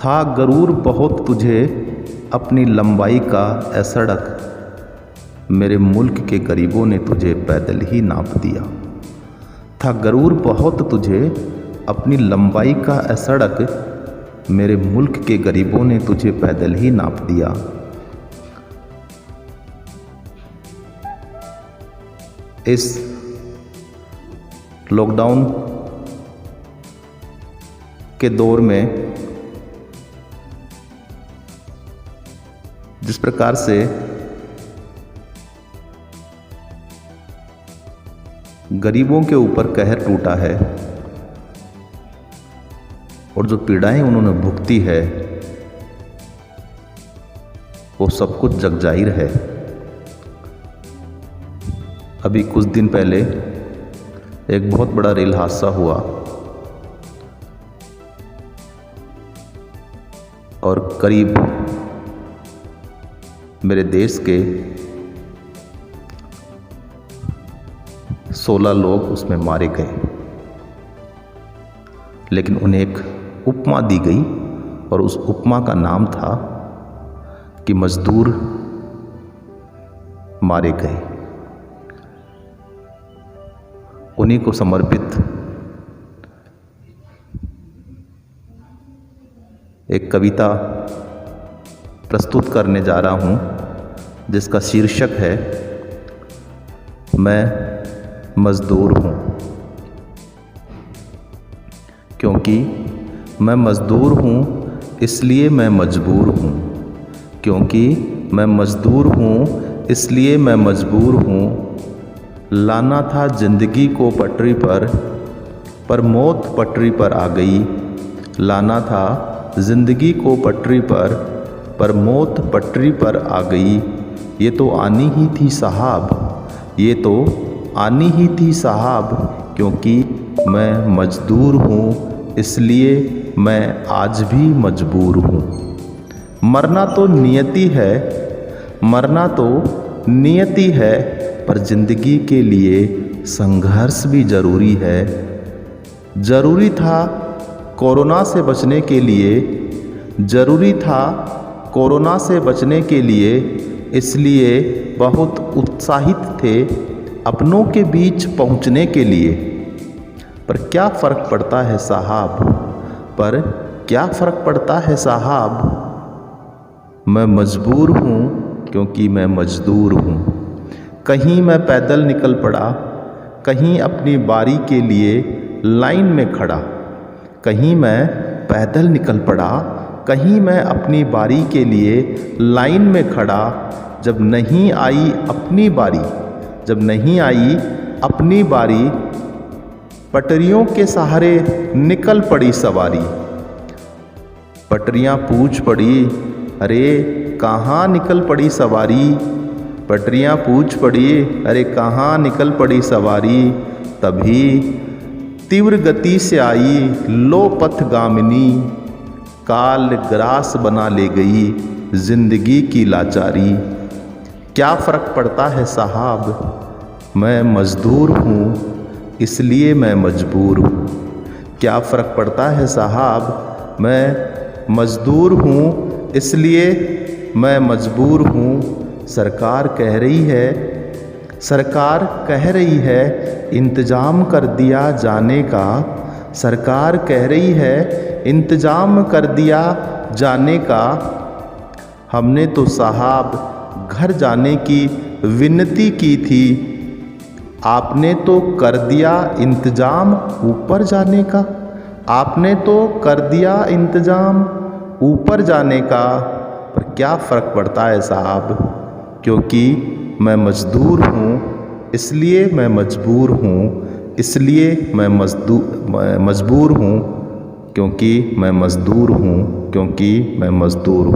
था गरूर बहुत तुझे अपनी लंबाई का ऐ सड़क, मेरे मुल्क के गरीबों ने तुझे पैदल ही नाप दिया। था गरूर बहुत तुझे अपनी लंबाई का ऐ सड़क, मेरे मुल्क के गरीबों ने तुझे पैदल ही नाप दिया। इस लॉकडाउन के दौर में जिस प्रकार से गरीबों के ऊपर कहर टूटा है और जो पीड़ाएं उन्होंने भुगती है वो सब कुछ जगजाहिर है। अभी कुछ दिन पहले एक बहुत बड़ा रेल हादसा हुआ और करीब मेरे देश के 16 लोग उसमें मारे गए, लेकिन उन्हें एक उपमा दी गई और उस उपमा का नाम था कि मजदूर मारे गए। उन्हीं को समर्पित एक कविता प्रस्तुत करने जा रहा हूँ जिसका शीर्षक है मैं मजदूर हूँ। क्योंकि मैं मजदूर हूँ इसलिए मैं मजबूर हूँ, क्योंकि मैं मजदूर हूँ इसलिए मैं मजबूर हूँ। लाना था जिंदगी को पटरी पर मौत पटरी पर आ गई। लाना था जिंदगी को पटरी पर मौत पटरी पर आ गई। ये तो आनी ही थी साहब, ये तो आनी ही थी साहब, क्योंकि मैं मजदूर हूँ इसलिए मैं आज भी मजबूर हूँ। मरना तो नियति है, मरना तो नियति है, पर जिंदगी के लिए संघर्ष भी जरूरी है। जरूरी था कोरोना से बचने के लिए, जरूरी था कोरोना से बचने के लिए, इसलिए बहुत उत्साहित थे अपनों के बीच पहुंचने के लिए। पर क्या फ़र्क पड़ता है साहब, पर क्या फ़र्क पड़ता है साहब, मैं मजबूर हूँ क्योंकि मैं मजदूर हूँ। कहीं मैं पैदल निकल पड़ा, कहीं अपनी बारी के लिए लाइन में खड़ा। कहीं मैं पैदल निकल पड़ा, कहीं मैं अपनी बारी के लिए लाइन में खड़ा। जब नहीं आई अपनी बारी, जब नहीं आई अपनी बारी, पटरियों के सहारे निकल पड़ी सवारी। पटरियां पूछ पड़ी, अरे कहाँ निकल पड़ी सवारी। पटरियां पूछ पड़ी, अरे कहाँ निकल पड़ी सवारी। तभी तीव्र गति से आई लो पथगामिनी, काल ग्रास बना ले गई जिंदगी की लाचारी। क्या फ़र्क पड़ता है साहब, मैं मजदूर हूँ इसलिए मैं मजबूर हूँ। क्या फ़र्क पड़ता है साहब, मैं मजदूर हूँ इसलिए मैं मजबूर हूँ। सरकार कह रही है, सरकार कह रही है इंतज़ाम कर दिया जाने का। सरकार कह रही है इंतज़ाम कर दिया जाने का। हमने तो साहब घर जाने की विनती की थी, आपने तो कर दिया इंतज़ाम ऊपर जाने का। आपने तो कर दिया इंतज़ाम ऊपर जाने का। पर क्या फ़र्क पड़ता है साहब, क्योंकि मैं मजदूर हूँ इसलिए मैं मजबूर हूँ, इसलिए मैं मजबूर हूँ, क्योंकि मैं मजदूर हूँ, क्योंकि मैं मजदूर हूँ।